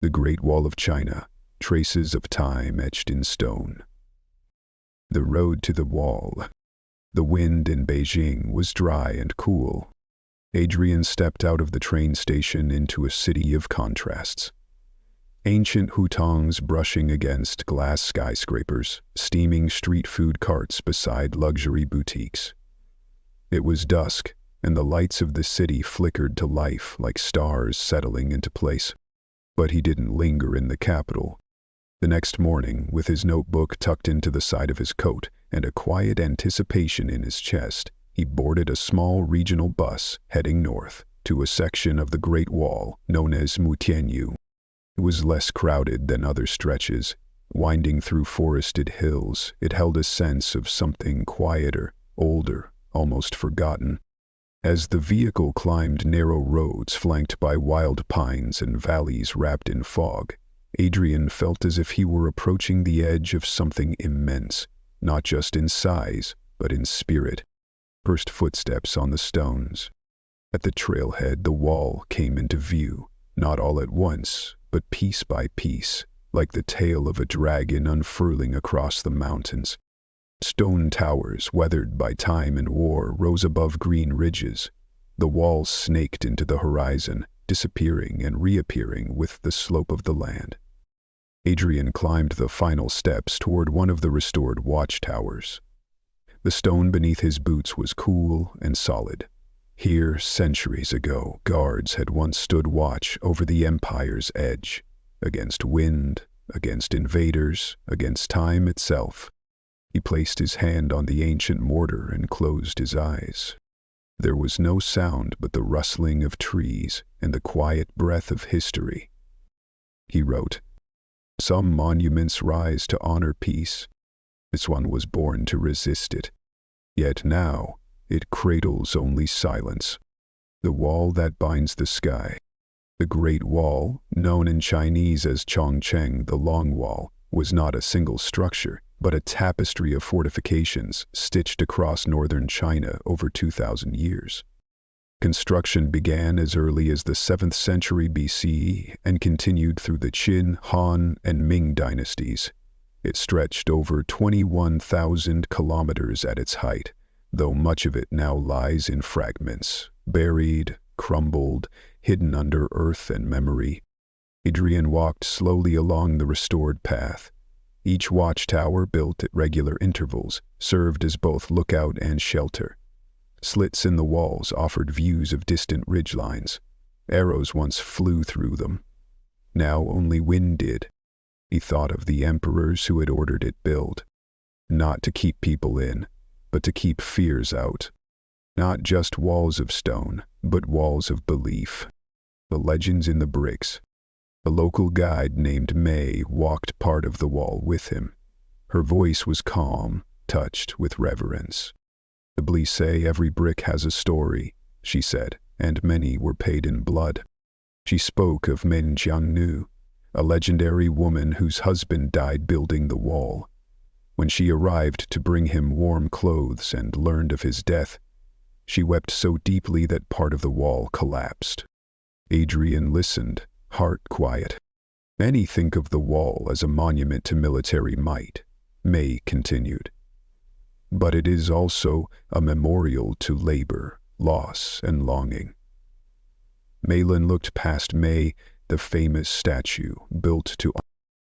The Great Wall of China, traces of time etched in stone. The road to the wall. The wind in Beijing was dry and cool. Adrian stepped out of the train station into a city of contrasts. Ancient hutongs brushing against glass skyscrapers, steaming street food carts beside luxury boutiques. It was dusk, and the lights of the city flickered to life like stars settling into place. But he didn't linger in the capital. The next morning, with his notebook tucked into the side of his coat and a quiet anticipation in his chest, he boarded a small regional bus heading north to a section of the Great Wall known as Meng Jiangnü. It was less crowded than other stretches. Winding through forested hills, it held a sense of something quieter, older, almost forgotten. As the vehicle climbed narrow roads flanked by wild pines and valleys wrapped in fog, Adrian felt as if he were approaching the edge of something immense, not just in size, but in spirit. First footsteps on the stones. At the trailhead, the wall came into view, not all at once, but piece by piece, like the tail of a dragon unfurling across the mountains. Stone towers, weathered by time and war, rose above green ridges. The walls snaked into the horizon, disappearing and reappearing with the slope of the land. Adrian climbed the final steps toward one of the restored watchtowers. The stone beneath his boots was cool and solid. Here, centuries ago, guards had once stood watch over the empire's edge, against wind, against invaders, against time itself. He placed his hand on the ancient mortar and closed his eyes. There was no sound but the rustling of trees and the quiet breath of history. He wrote, "Some monuments rise to honor peace. This one was born to resist it. Yet now, it cradles only silence. The wall that binds the sky." The Great Wall, known in Chinese as Chongcheng, the Long Wall, was not a single structure, but a tapestry of fortifications stitched across northern China over 2,000 years. Construction began as early as the 7th century BCE and continued through the Qin, Han, and Ming dynasties. It stretched over 21,000 kilometers at its height, though much of it now lies in fragments, buried, crumbled, hidden under earth and memory. Adrian walked slowly along the restored path. Each watchtower, built at regular intervals, served as both lookout and shelter. Slits in the walls offered views of distant ridgelines. Arrows once flew through them. Now only wind did. He thought of the emperors who had ordered it built. Not to keep people in, but to keep fears out. Not just walls of stone, but walls of belief. The legends in the bricks. A local guide named May walked part of the wall with him. Her voice was calm, touched with reverence. "The Blis say every brick has a story," she said, "and many were paid in blood." She spoke of Meng Jiangnü, a legendary woman whose husband died building the wall. When she arrived to bring him warm clothes and learned of his death, she wept so deeply that part of the wall collapsed. Adrian listened, heart quiet. "Many think of the wall as a monument to military might," May continued. "But it is also a memorial to labor, loss, and longing." Malin looked past May, the famous statue built to...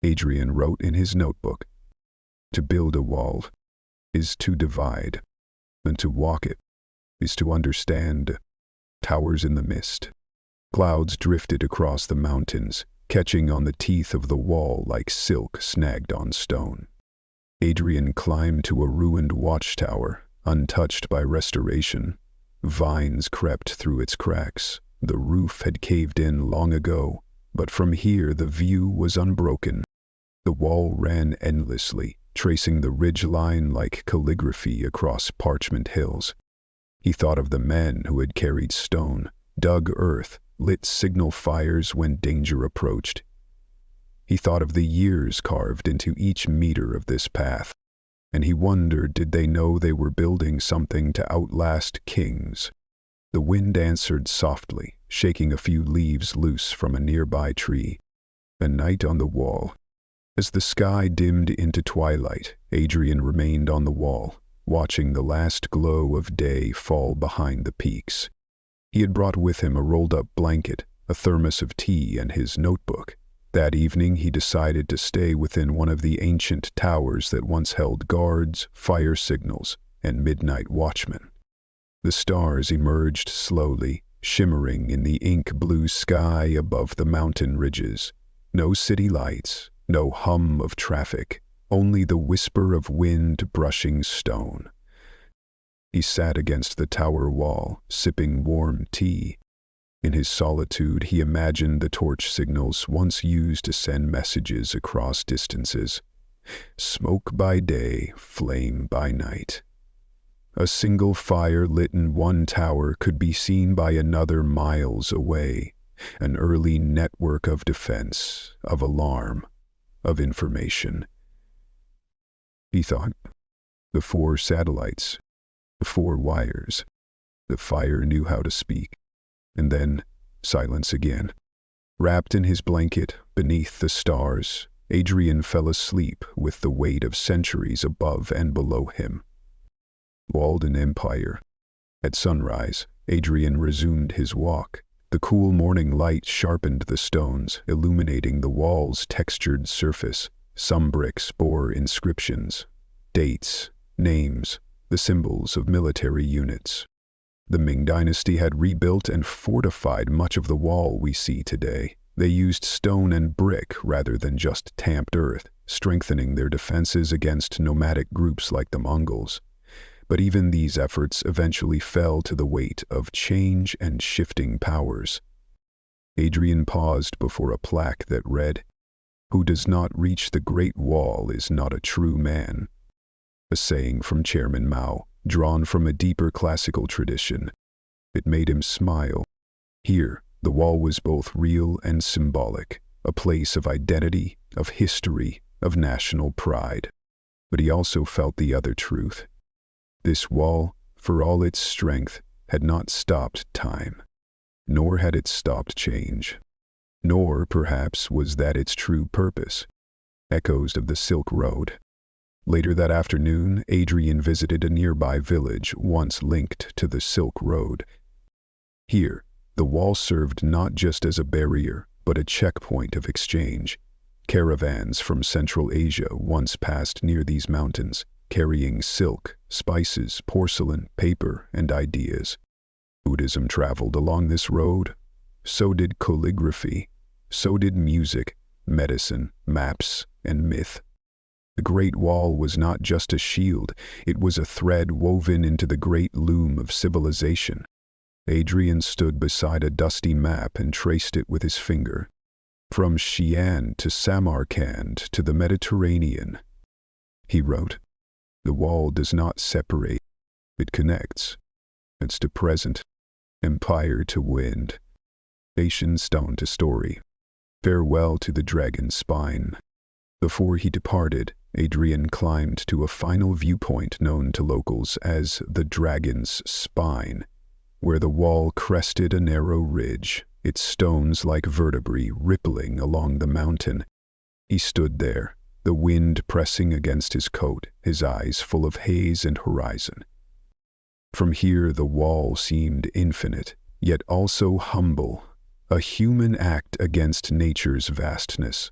Adrian wrote in his notebook, "To build a wall is to divide, and to walk it is to understand." Towers in the mist. Clouds drifted across the mountains, catching on the teeth of the wall like silk snagged on stone. Adrian climbed to a ruined watchtower, untouched by restoration. Vines crept through its cracks. The roof had caved in long ago, but from here the view was unbroken. The wall ran endlessly, tracing the ridgeline like calligraphy across parchment hills. He thought of the men who had carried stone, dug earth, lit signal fires when danger approached. He thought of the years carved into each meter of this path, and he wondered, did they know they were building something to outlast kings? The wind answered softly, shaking a few leaves loose from a nearby tree. A night on the wall. As the sky dimmed into twilight, Adrian remained on the wall, watching the last glow of day fall behind the peaks. He had brought with him a rolled-up blanket, a thermos of tea, and his notebook. That evening he decided to stay within one of the ancient towers that once held guards, fire signals, and midnight watchmen. The stars emerged slowly, shimmering in the ink-blue sky above the mountain ridges. No city lights, no hum of traffic, only the whisper of wind brushing stone. He sat against the tower wall, sipping warm tea. In his solitude, he imagined the torch signals once used to send messages across distances. Smoke by day, flame by night. A single fire lit in one tower could be seen by another miles away. An early network of defense, of alarm, of information. He thought, the 4 satellites, the 4 wires. The fire knew how to speak. And then, silence again. Wrapped in his blanket, beneath the stars, Adrian fell asleep with the weight of centuries above and below him. Walled empire. At sunrise, Adrian resumed his walk. The cool morning light sharpened the stones, illuminating the wall's textured surface. Some bricks bore inscriptions, dates, names, the symbols of military units. The Ming dynasty had rebuilt and fortified much of the wall we see today. They used stone and brick rather than just tamped earth, strengthening their defenses against nomadic groups like the Mongols. But even these efforts eventually fell to the weight of change and shifting powers. Adrian paused before a plaque that read, "Who does not reach the Great Wall is not a true man." A saying from Chairman Mao, drawn from a deeper classical tradition. It made him smile. Here, the wall was both real and symbolic, a place of identity, of history, of national pride. But he also felt the other truth. This wall, for all its strength, had not stopped time. Nor had it stopped change. Nor, perhaps, was that its true purpose. Echoes of the Silk Road. Later that afternoon, Adrian visited a nearby village once linked to the Silk Road. Here, the wall served not just as a barrier, but a checkpoint of exchange. Caravans from Central Asia once passed near these mountains, carrying silk, spices, porcelain, paper, and ideas. Buddhism traveled along this road. So did calligraphy. So did music, medicine, maps, and myth. The Great Wall was not just a shield, it was a thread woven into the great loom of civilization. Adrian stood beside a dusty map and traced it with his finger. From Xi'an to Samarkand to the Mediterranean. He wrote, "The wall does not separate, it connects. It's to present, empire to wind, nation stone to story. Farewell to the dragon's spine." Before he departed, Adrian climbed to a final viewpoint known to locals as the Dragon's Spine, where the wall crested a narrow ridge, its stones like vertebrae rippling along the mountain. He stood there, the wind pressing against his coat, his eyes full of haze and horizon. From here the wall seemed infinite, yet also humble, a human act against nature's vastness.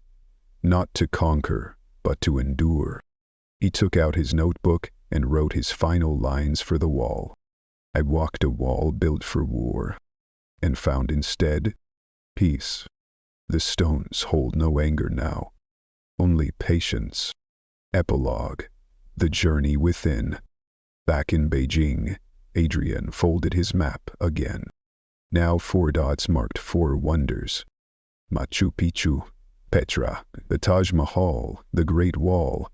Not to conquer, but to endure. He took out his notebook and wrote his final lines for the wall. "I walked a wall built for war, and found instead peace. The stones hold no anger now, only patience." Epilogue. The journey within. Back in Beijing, Adrian folded his map again. Now 4 dots marked 4 wonders. Machu Picchu, Petra, the Taj Mahal, the Great Wall.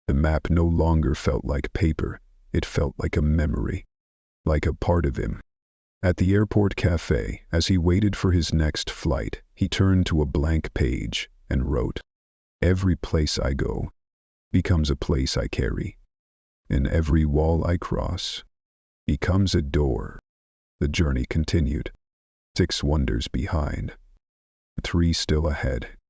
The map no longer felt like paper, it felt like a memory, like a part of him. At the airport cafe, as he waited for his next flight, he turned to a blank page and wrote, "Every place I go becomes a place I carry, and every wall I cross becomes a door." The journey continued. 6 wonders behind, 3 still ahead.